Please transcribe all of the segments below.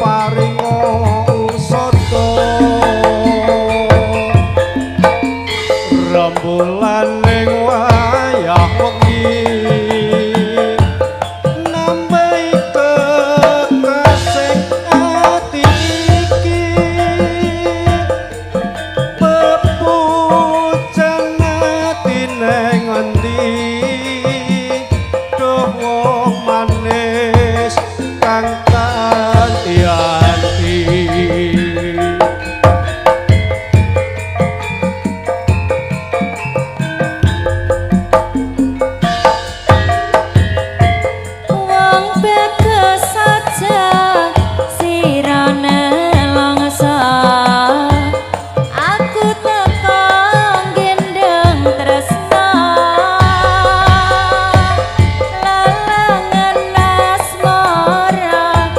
paringo usada rembulan ning wayah wengi nambahi kekasih ati iki bepujan ati neng endi doh wong manis kang kanthi wong bego saja sirane langsa aku teko gendeng tresna lalangan asmara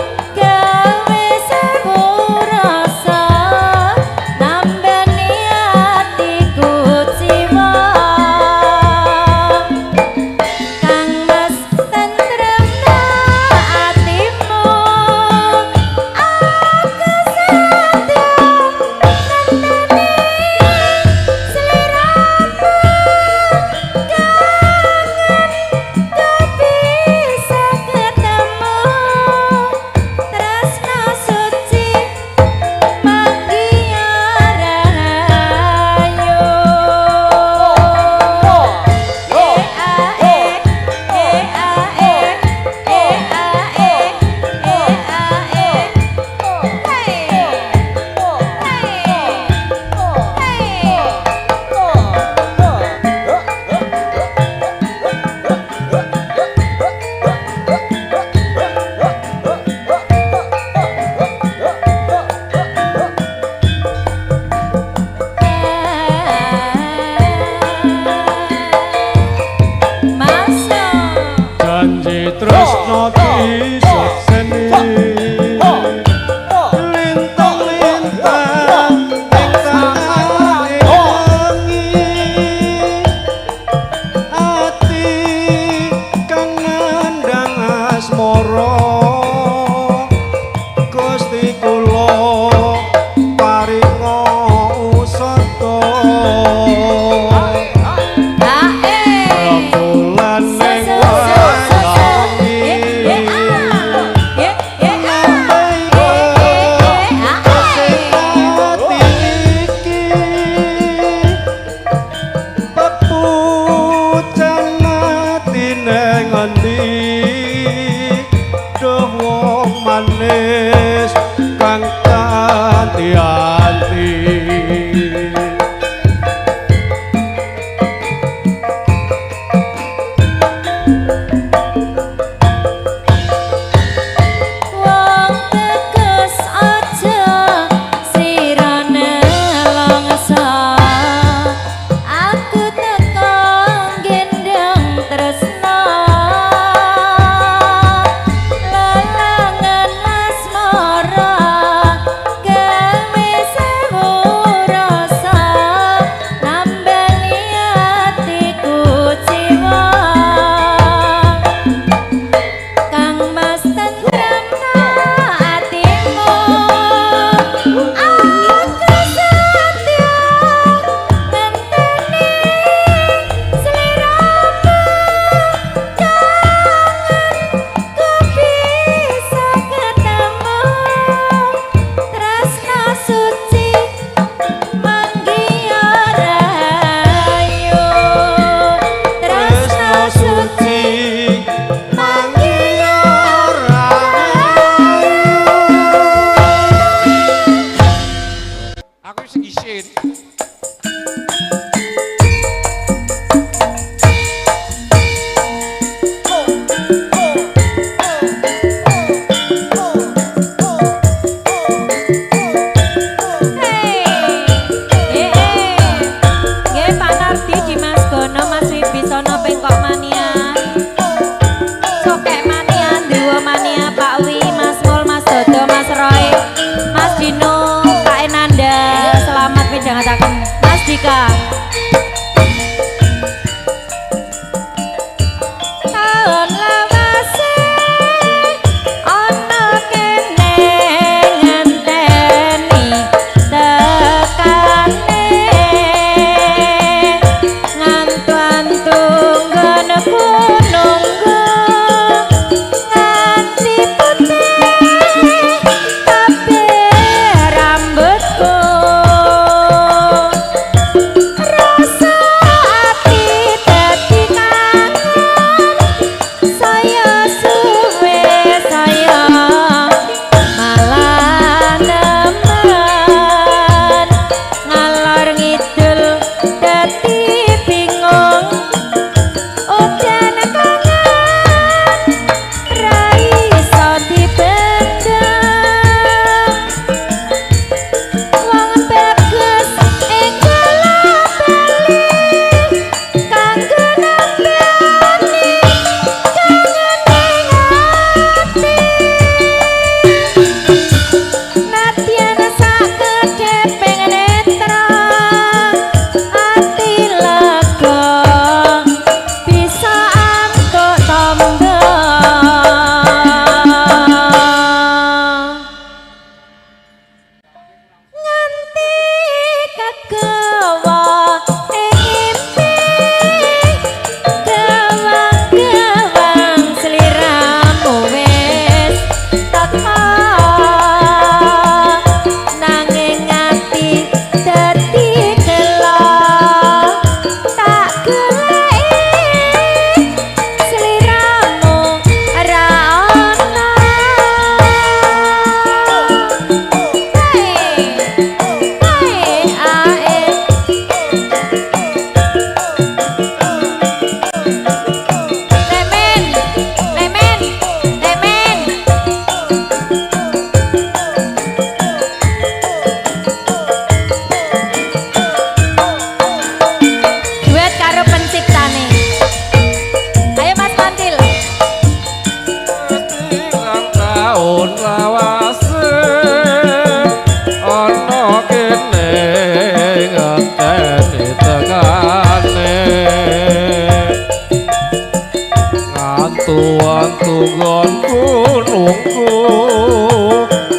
nggonku nunggu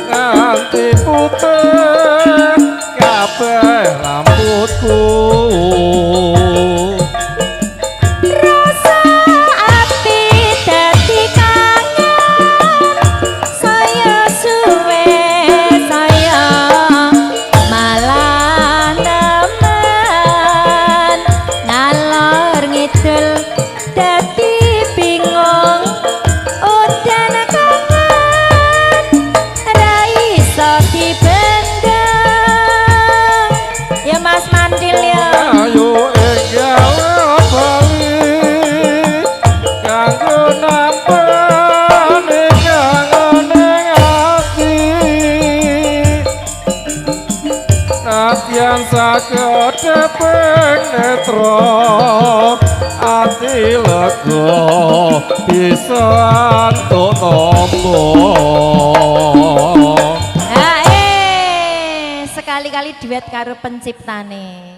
nganti putih kabeh rambutku. Saged penetra ati lega bisa antuk tombo. Sekali-kali duet karo penciptane.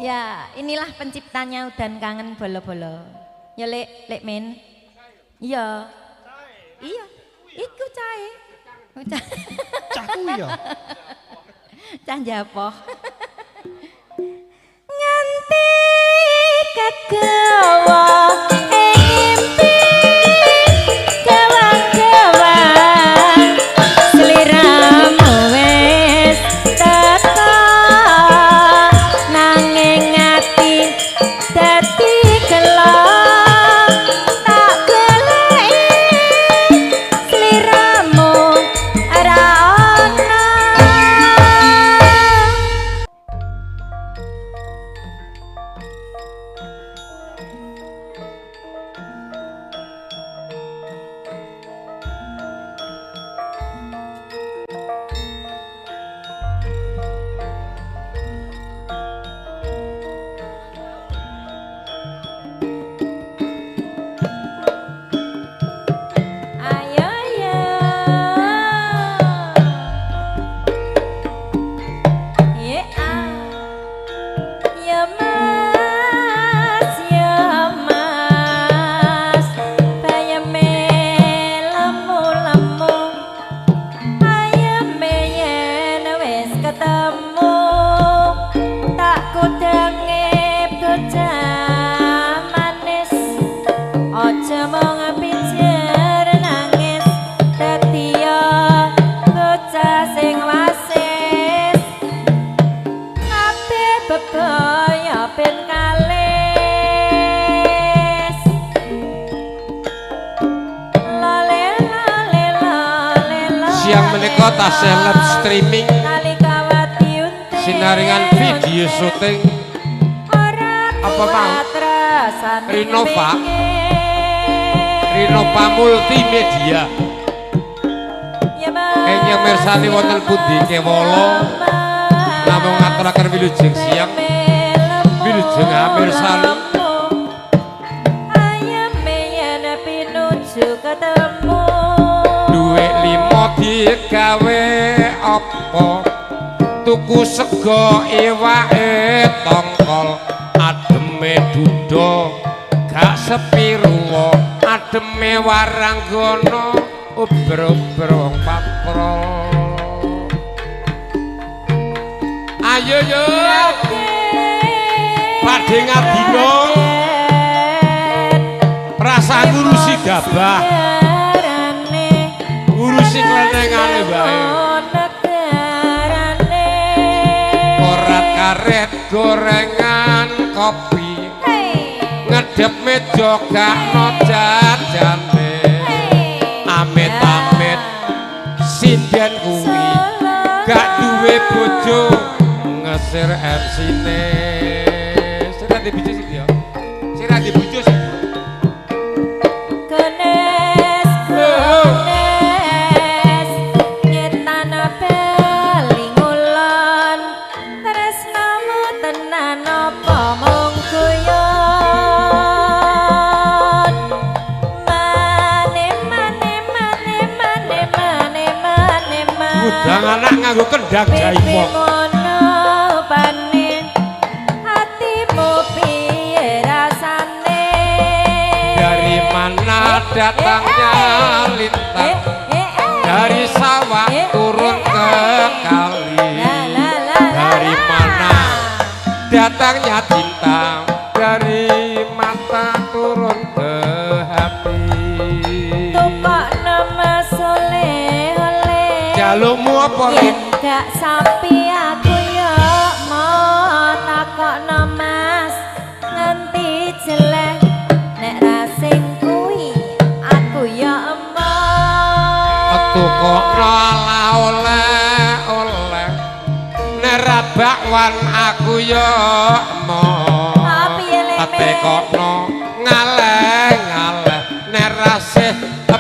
Ya, inilah penciptanya Udan Kangen Bolo-bolo. Ya lek men. Iya. Iya. Iku cahe. Cahku ya. Cah njapoh. Nganti kegawa ngimpi gawang-gawang sliramu wis teka nanging ati dadi gelo tak goleki sliramu ora ana. Siang menika tasih live streaming sinaringan video syuting apa Bang? Rinova Multimedia. Ingkang mirsani wonten pundi kewala namung ngaturaken wilujeng siang wilujeng mirsani duwe 5 digawe apa tuku sego iwake tongkol ademe duda gak sepiruwa ademe waranggana uber-uber wong pakrol. Ayo yo padhe ngadina rasa ngurusi gabah ngurusi klenengane bae korat karet gorengan kopi ngedep meja gak no jajane amit-amit sinden kuwi gak duwe bojo ngesir MC-ne sira di bojo sih ya sira di bojo sih Udang anak nganggo kendang jaipong hatimu piye rasane dari mana datangnya lintang dari sawah turun ke kali. Dari mana datangnya cinta, dari mata turun ke hati. Tukok nama soleh oleh Jalukmu apa yen gak sapi aku yo mau takokno Mas nganti jelek nek rasing kuwi aku yo emoh. Tukokno ala oleh nek ra bakwan aku yo emoh. Piye leme? Tekokno ngaleh nek rasih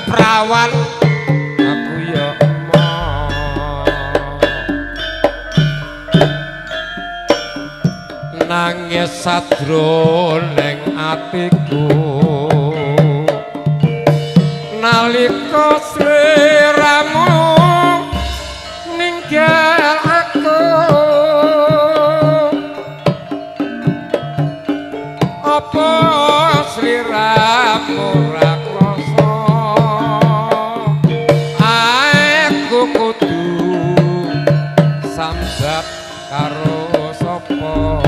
prawan aku yo emoh. Nangis sadroning atiku nalika sliramu ninggal aku. Apa sliramu ora krasa aku kudu sambat karo sapa.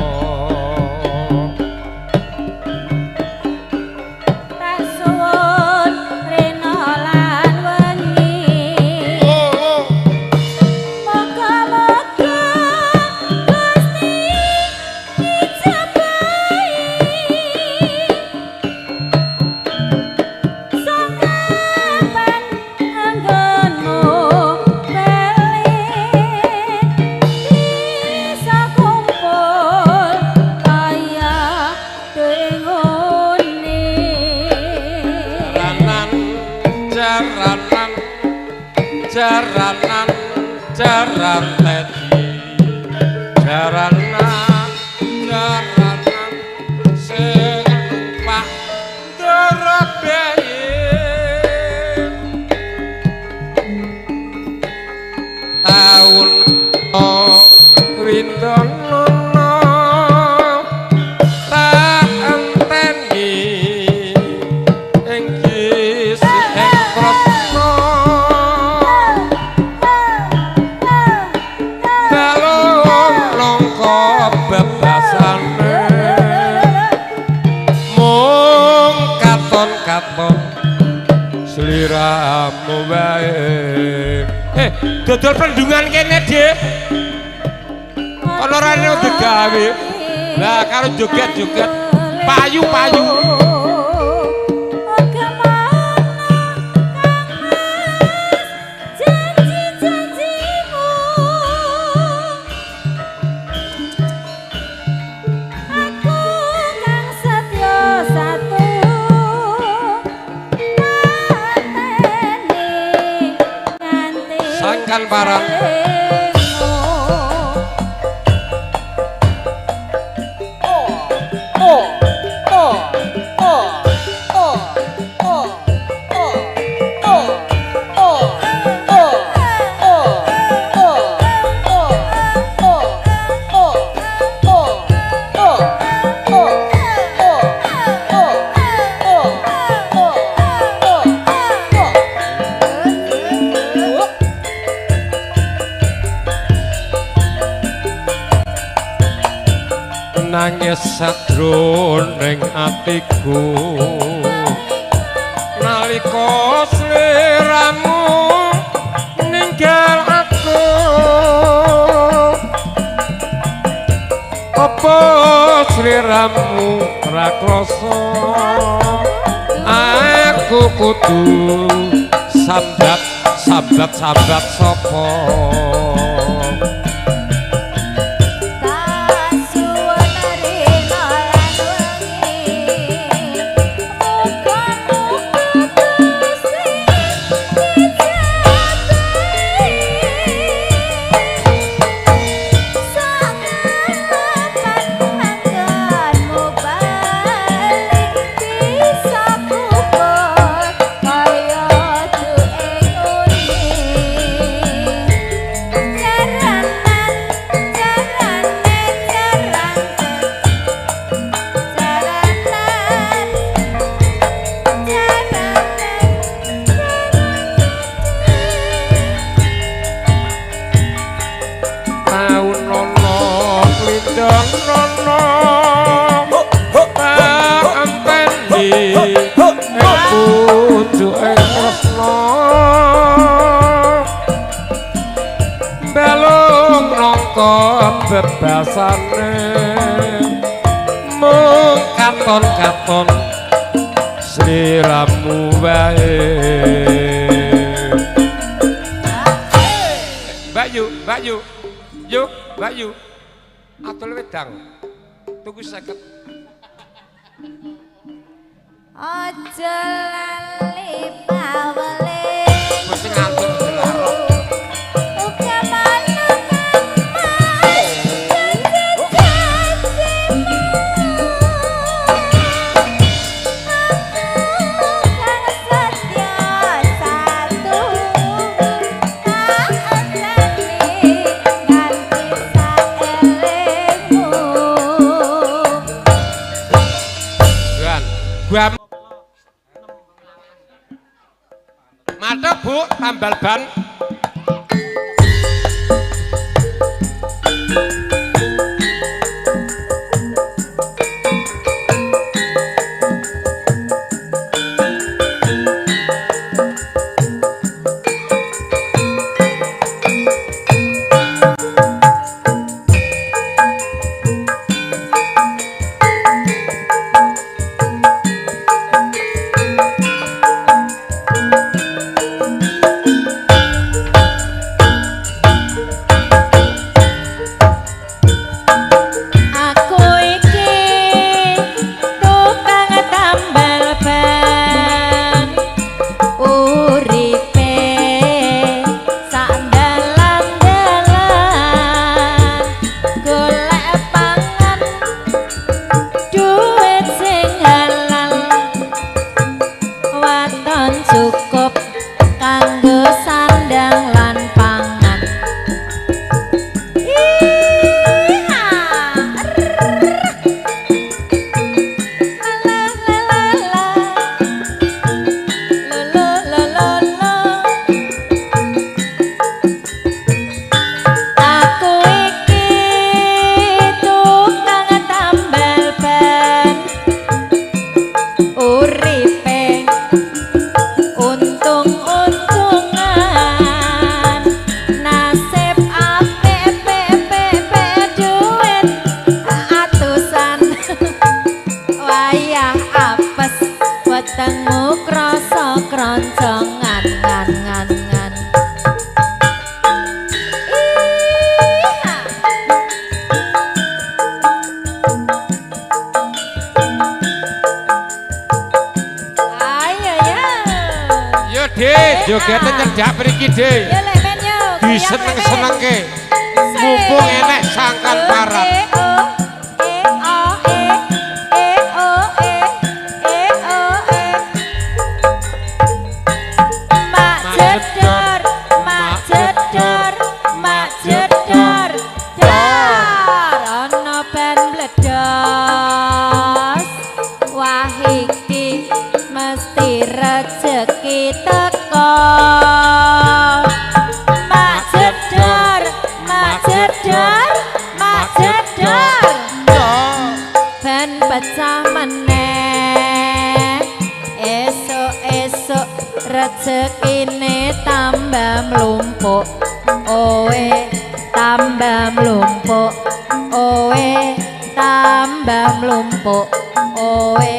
Tak suwun rena lan wengi moga-moga Gusti ijabahi sangapan anggonmu pelit bisa kumpul kaya dengone. Jaran tadi jaranan sing numpak dorobein taun windono tak enteni ing kisi ing krasna balung nangka bebasane mung katon-katon sliramu wae. Dodol pendungan kene, Dik. Ana rene digawe. Lah karo joget-joget payu-payu. Sangkan barang nangis sadroning atiku nalika sliramu ninggal aku. Apa sliramu ora krasa aku kudu sambat sapa. Kaya katon bebasane mung katon-katon sliramu wae. Mbak Yu, yuk Mbak Yu, atul wedang, tuku 50. Aja lali pawale Wis ngantuk dilarang. uga malu Gua Mata Bu, tambal ban. cukup kanggo sandang lan pangan. Aku iki tukang tambal ban, uripe untung-untungan, nasib apik duit atusan. Wayah apes wetengmu krasa kroncongan ngan. Ayo ya. Yo De, jogete nyedak mriki De. Ya lek men yo. Diseneng-senengke. Mumpung enek sangkan parat. Mak jedor, mak jedor, mak jedor. Dar ana ben bledos. Wah iki mesti rezeki teko. Mak jedor, mak jedor, mak jedor. Ben pecah meneh. Esuk-esuk rezekine tambah mlumpuk. Owe tambah mlumpuk. Owe tambah mlumpuk. Owe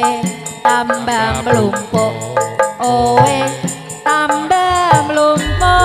tambah mlumpuk. Owe tambah mlumpuk.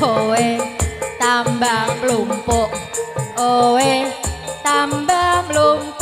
Owe tambah mlumpuk. Owe tambah mlumpuk.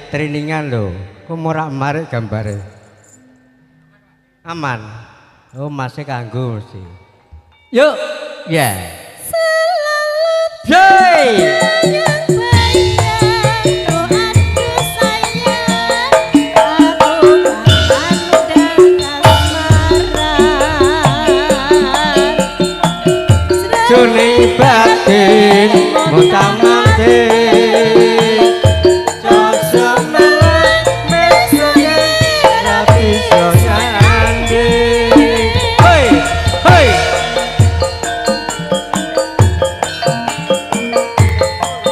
Trainingan lho, kok morak marik gambare. Aman. Oh, masih kanggo mesti. Yuk. Ya. Jai. Juni batin mutamate.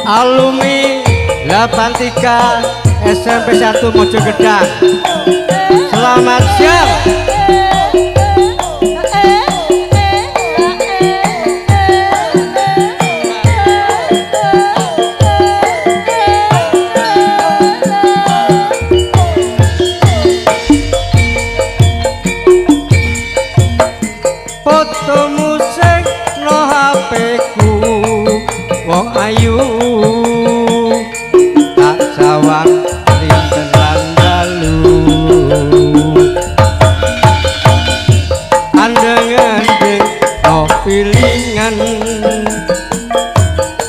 Alumni 83 SMP 1 Mojogedang. Selamat siang. Foto musik no HP ku wong ayu.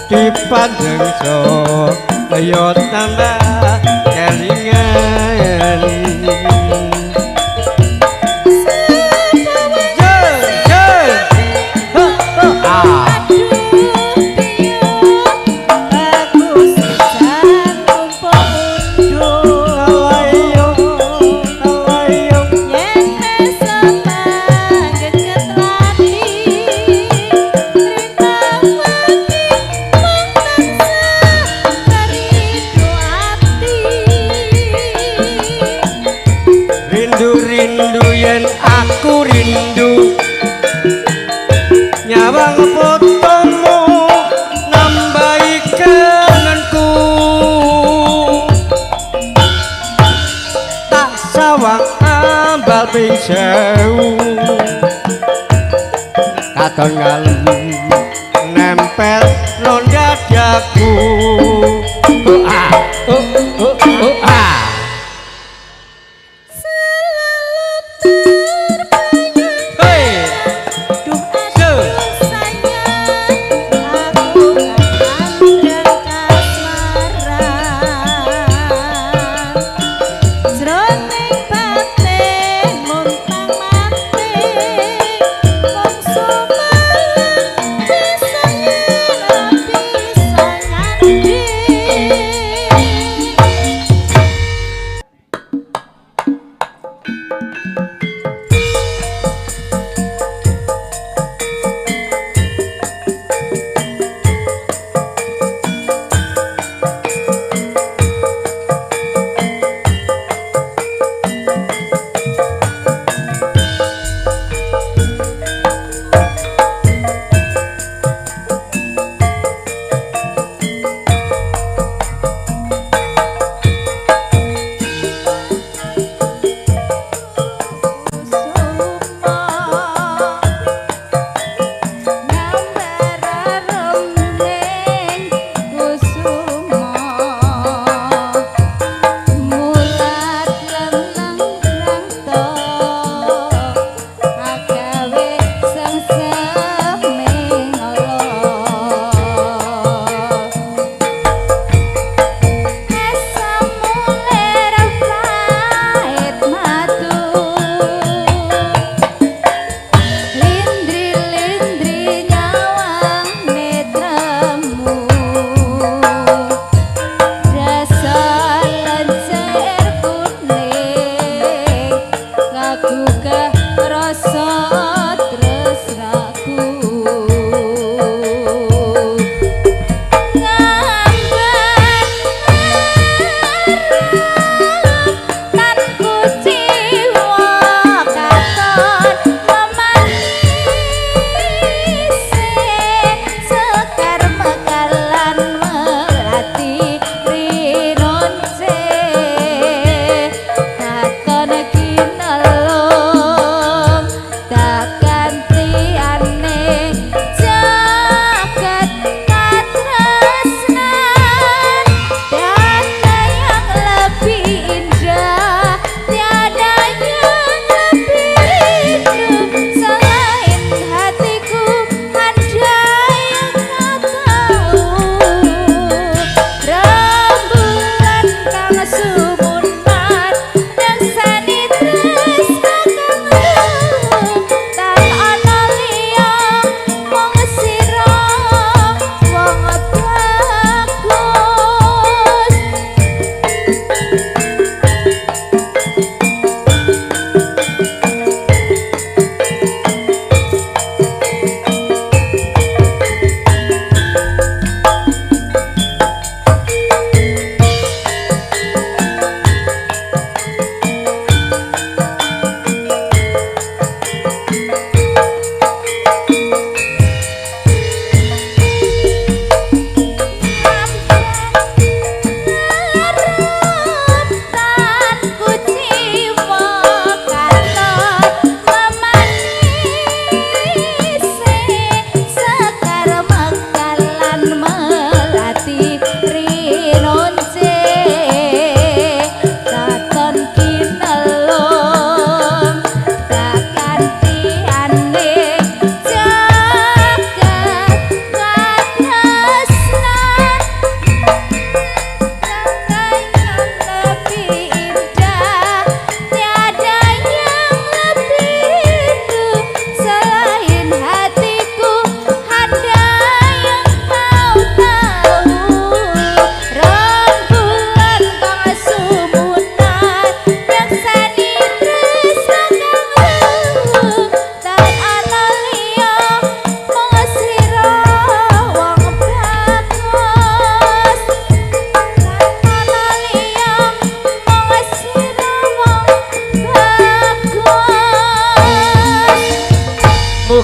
Dipandang so ayo tambah kelingan. Rindu yen aku rindu nyawang fotomu nambahi kangenku tak sawang ambal ping sewu katon ngalem nempel non dadaku.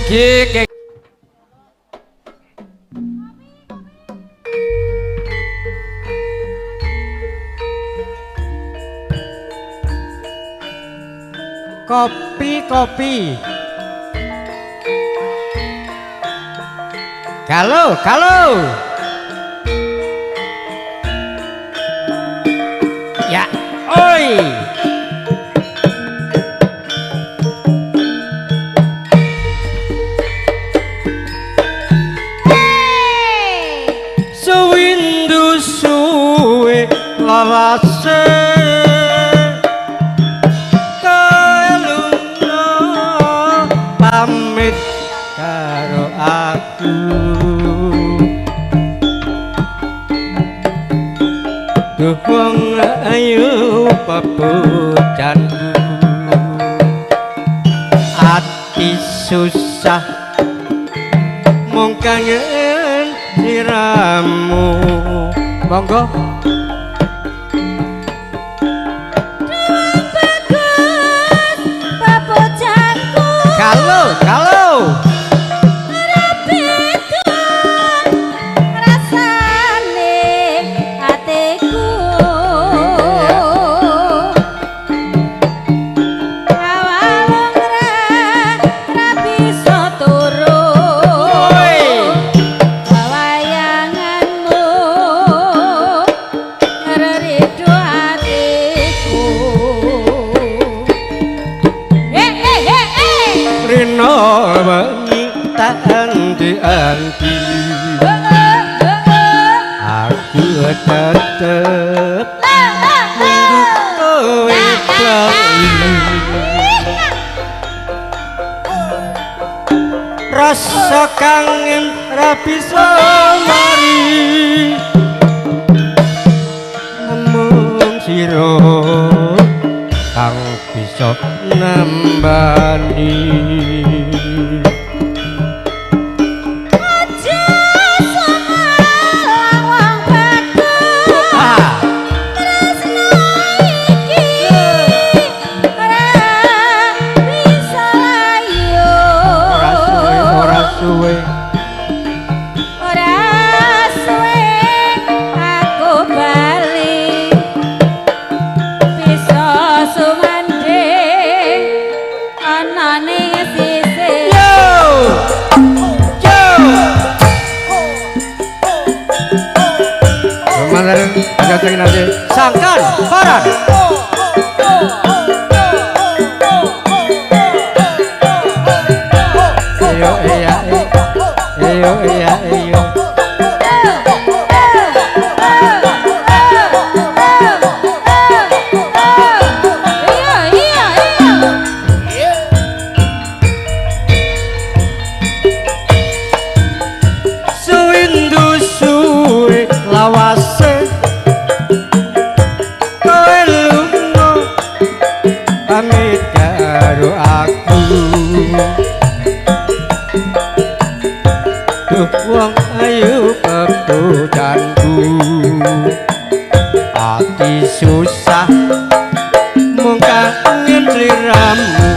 Mugi kopi. Kalau. Ya, oi. Sewindu suwe lawase kalungno pamit karo aku duh wong ayu pepucanku ati susah mung kangen siramu monggo kalau anti aku tetep kowe rasa kangen ra bisa mari mung sira kang bisa nambani sangkan paran eyo sewindu suwe lawase pamit karo aku duh wong ayu pepucanku ati susah mung kangen sliramu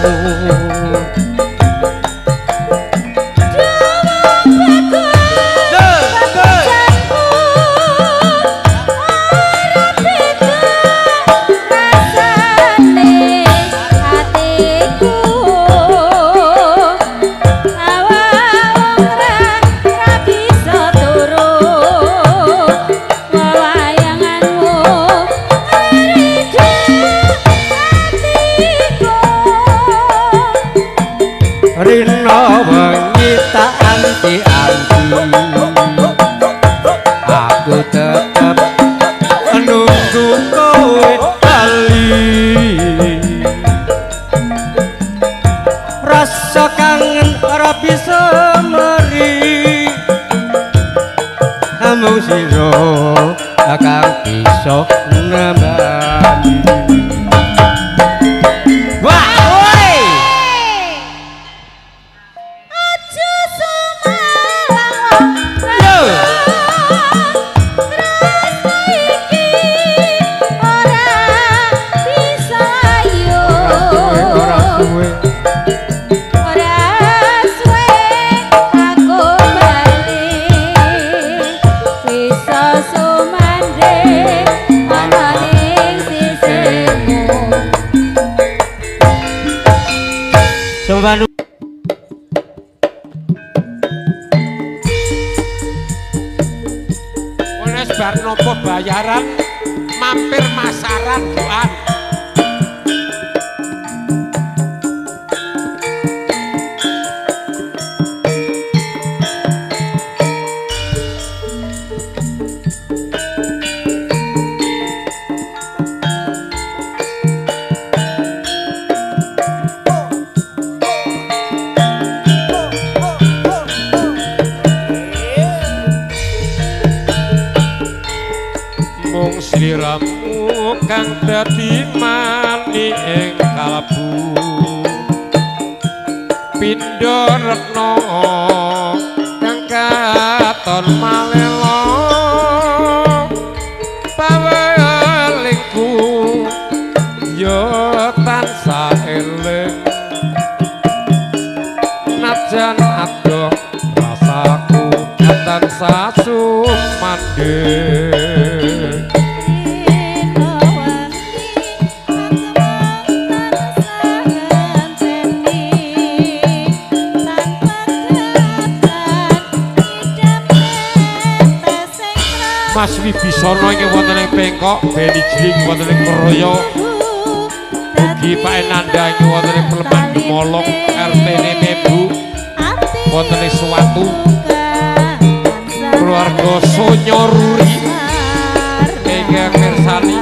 Rino wengi tak anti-anti aku tetep nunggu kowe bali rasa kangen ora bisa meri amung sira kang bisa nambani wah oi aja sama apa bayaran mampir masaran doan. Mung sliramu kang dadi mani ing kalbu pindha retna kang katon malela pawelingku yo tansah eling najan adoh rasaku tansah sumandhing. Mas Wibisono ing wonten ing Pengkok, Beni Jling wonten ing Kroya. Ugi Pak Enanda ing wonten ing Peleman Demolong, RT-ne Mebu wonten ing Suwatu. Keluarga Sonyo Ruri ingkang mirsani.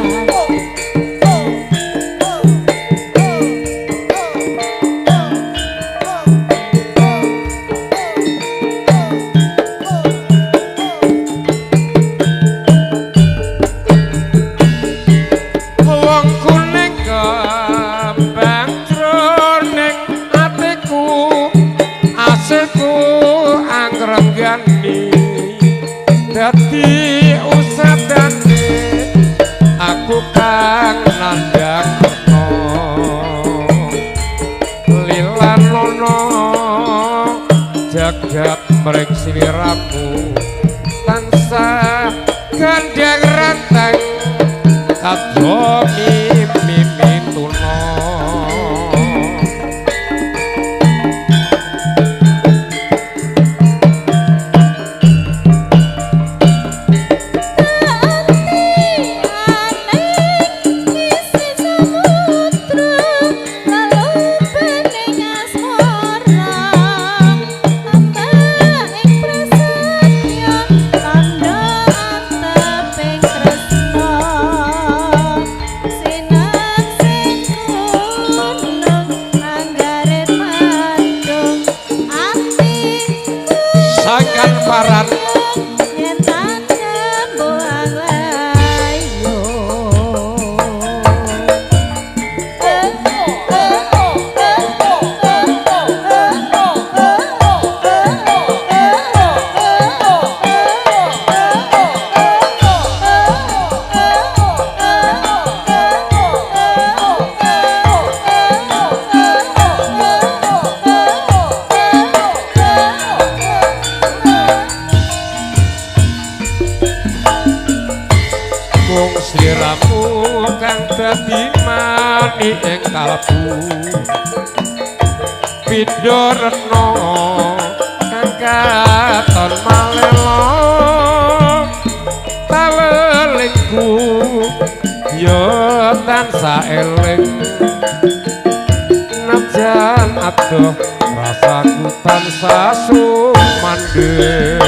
Dadi usadane aku kang nandhang kerna lilanono jagat mring sliramu tansah gandeng ranteng kadya mimi tuna. Paran sliramu kang dadi mani ing kalbu pindha retna kang katon malela pawelingku yo tansah eling najan adoh rasaku tansah sumandhing.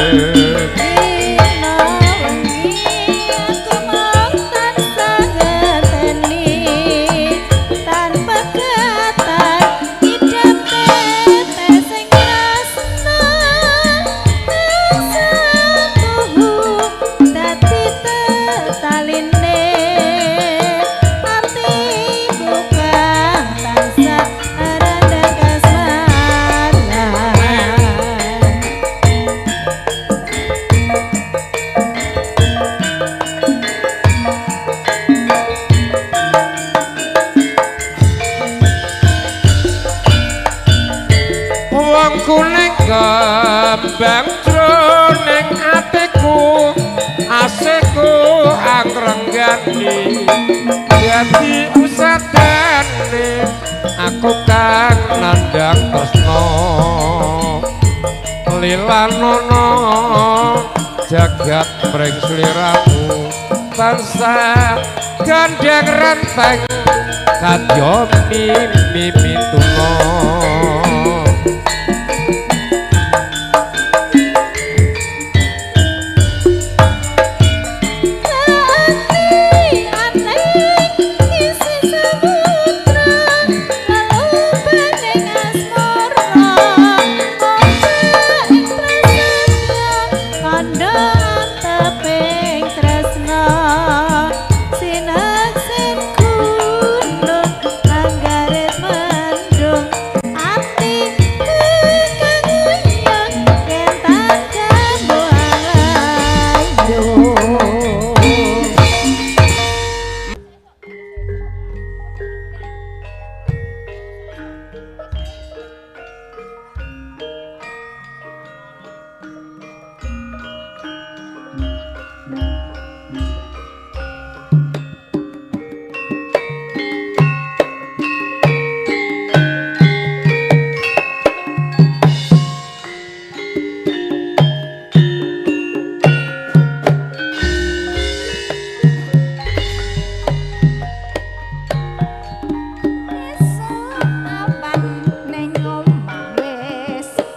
Kuning kembang jroning atiku asihku angrenggani dadi usadane aku kang nandhang tresna lilanono jagat mring sliramu tansah gandeng renteng kadya mimi tuna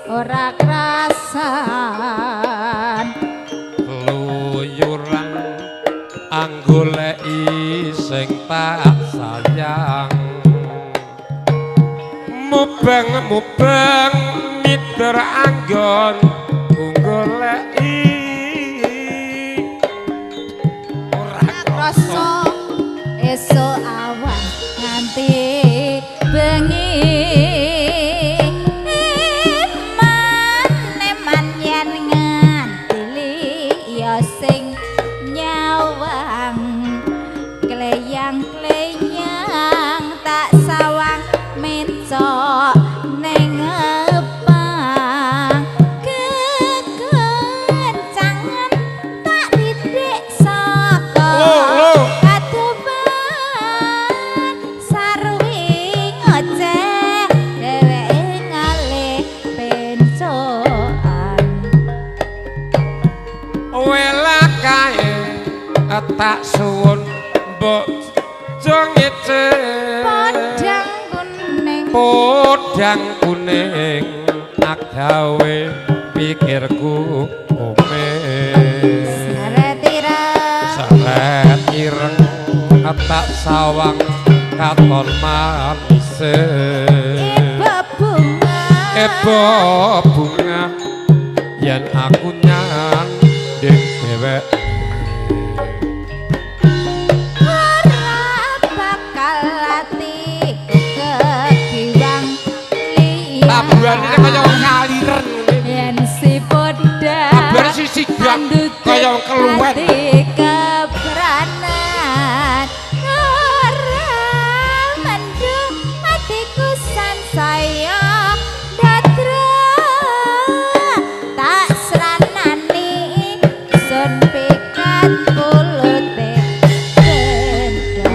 ora krasan luyuran anggoleki sing tak sayang mubeng mider anggon goleki ora krasa esuk awan nganti bengi sing nyawang kleyang tak sawang mencok ning ngepang kekencangan tak didik saka kadoban sarwi ngoceh dheweke ngalih pencokan kae tak suwun mbok jongece podang kuning ak gawe pikirku omes seret ireng tak sawang katon manis bunga yen aku nyan dek dewek ora bakal lati kegiwang liya taburan ini kaya wong kaliren yen si poda taburan sisi gak kaya wong keluwen kebranan ora mendung hatiku sansaya datra tak seranani sun pikat kulute benda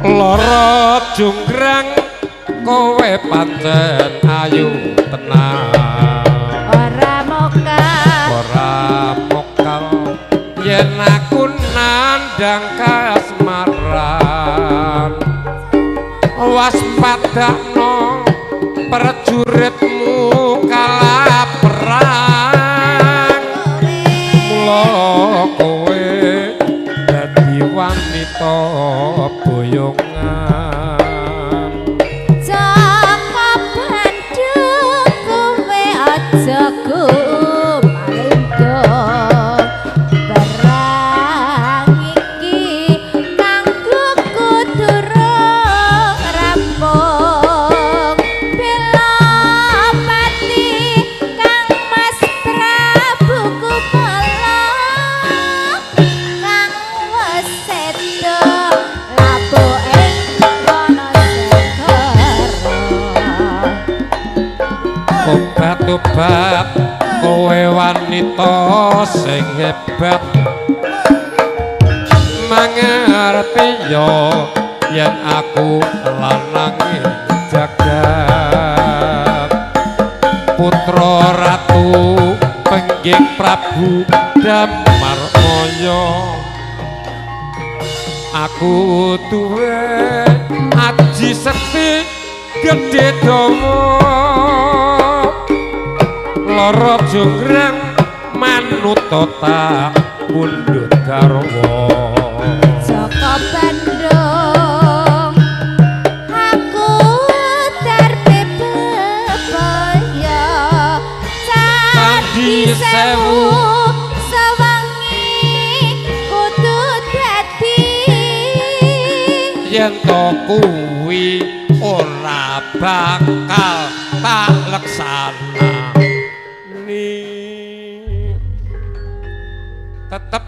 lara junggrang kowe pancen ayu tenang ora mokal yen aku nandang kasmaran waspadakno prajuritmu kalaperang mula kowe dadi wanita boyongan Jaka Bandung kowe aja kumalunggo barang iki kanggo durung rampung bela pati tobat kowe wanita sing hebat mangerti yo yen aku lanang jagat putra ratu pengging Prabu Damarmaya aku duwe aji sekti gedhe dawa lara jograng manut tak pundhut garwa Joko Bandung aku darpe bebaya Candi Sewu sewangi kudu dadi yen to kuwi ora bakal tak leksana ni tetep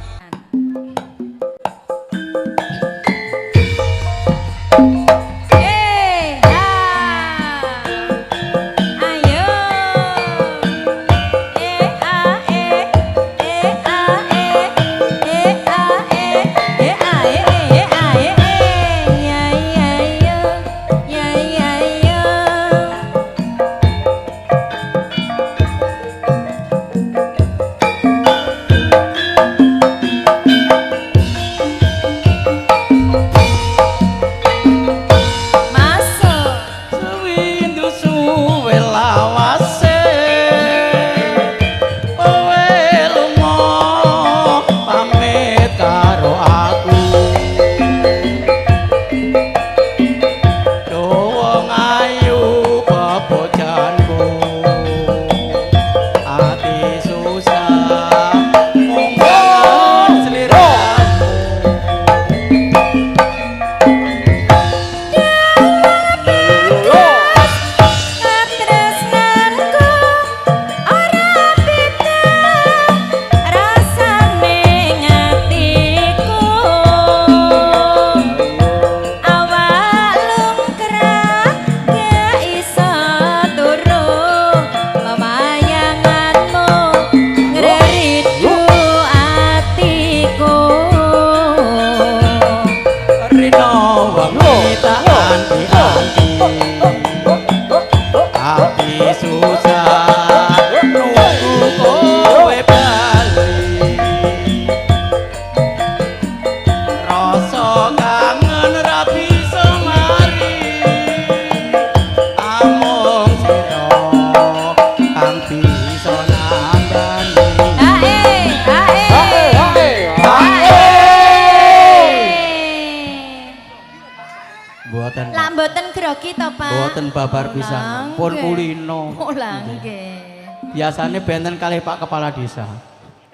Mboten grogi to, Pak? Mboten babar pisan. Pun kulino. Oh, lah nggih. Biasane benten kalih Pak Kepala Desa.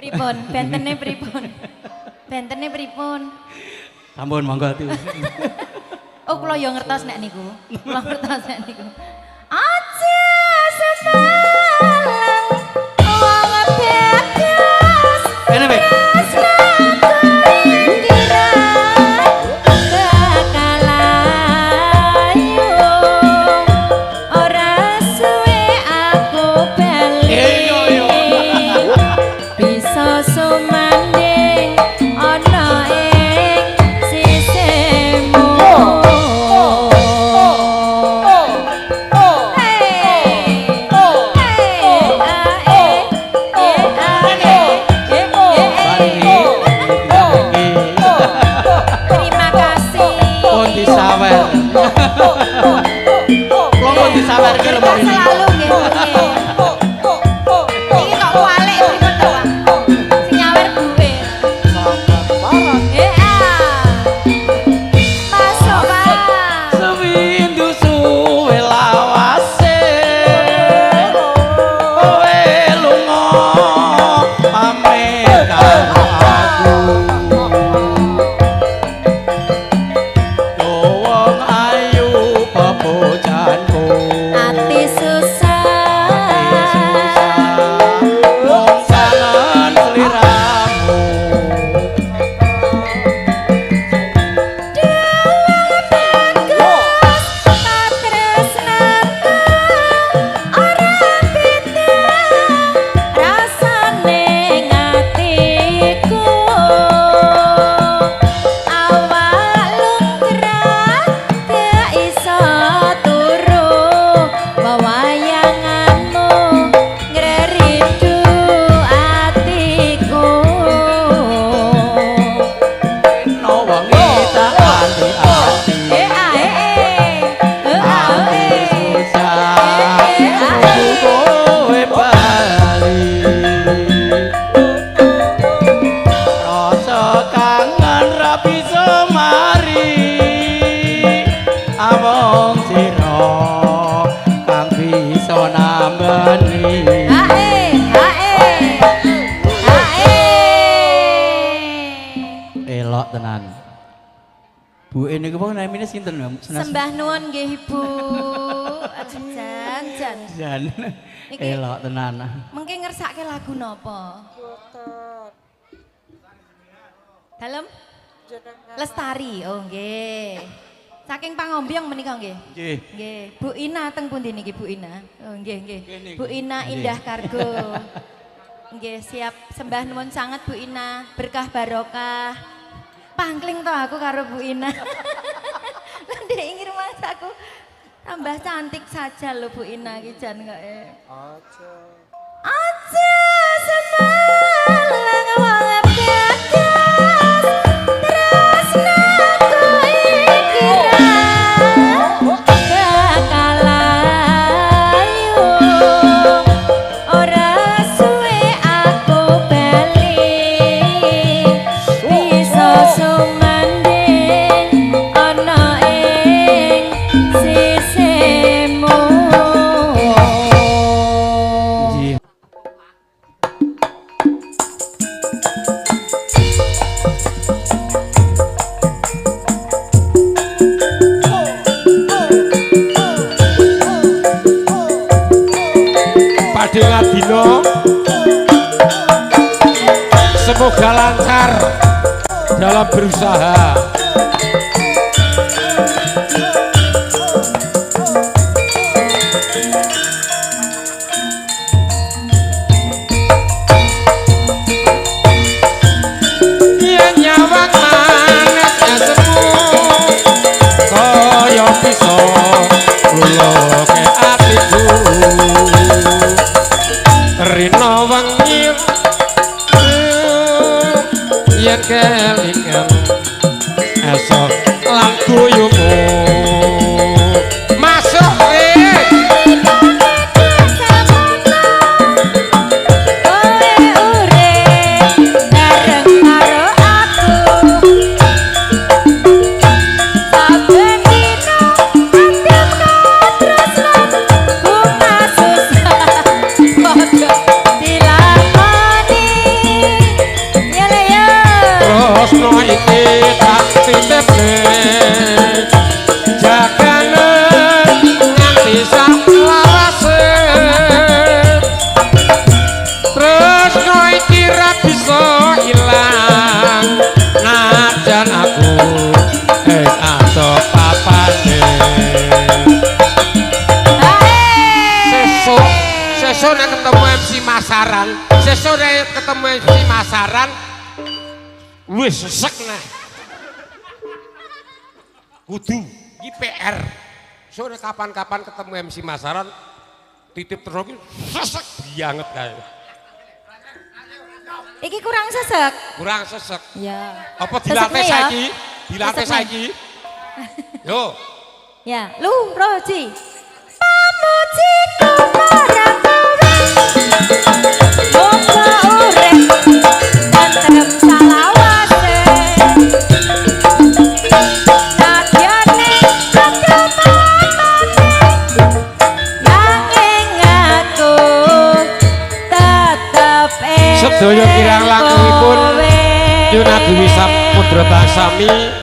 Pripun? Bentene pripun? Bentene pripun? Sampun monggo ati. Oh, kula yo ngertos nek niku. Kula ngertos nek niku. Aja setalang wong bebas. Kene, Bek. bisa mari among sira kang bisa nambani elok tenan Bu ini kok namanya sinten Sembah nuwun nggih Ibu. Jan. Jan elok tenan Mengke ngersake lagu napa? Dalem? Lestari. Oh nggih. Saking pangombyong menika nggih. nggih Nggih. Bu Ina teng pundi niki Bu Ina? Oh nggih nggih. Bu Ina Indah Kargo. Nggih, siap sembah nuwun sangat Bu Ina. Berkah barokah. Pangkling toh aku karo Bu Ina. Ndek ingin mas aku tambah cantik saja loh Bu Ina ki jan kok. Aja semalang wong bekas tresnaku iki kalayu ora suwe aku bali bisa sumanding ana ing sisihmu. nggih Pade Ngadino semoga lancar dalam berusaha. Yen nyawang manis semu kaya bisa kula ke atiku rina wengi yen kelingan esok lan guyumu masuk Kowe urip bareng karo aku. Saben dina adem katresnan bunga susah padha dilakoni. Ya le ya. terus no iki tak titipne jagane nganti sak lawase terus no iki ra bisa ilang najan aku atau papane sesuk nek ketemu MC Masaran sesuk nek ketemu MC Masaran wis sesek nah kudu iki PR sore kapan-kapan ketemu MC Masaran titip terus iki sesek banget kae Iki kurang sesek. kurang sesek Ya. apa Seseknya dilatih ya? saiki dilatih Seseknya. saiki yo Ya, lu Roji. Pamujiku marang kowe. Muga urip tentrem salawase. Sadyane kedalamane. Nanging aku tetep sedaya kirang langkungipun kowe. Yunadi Wisap Pudra Sami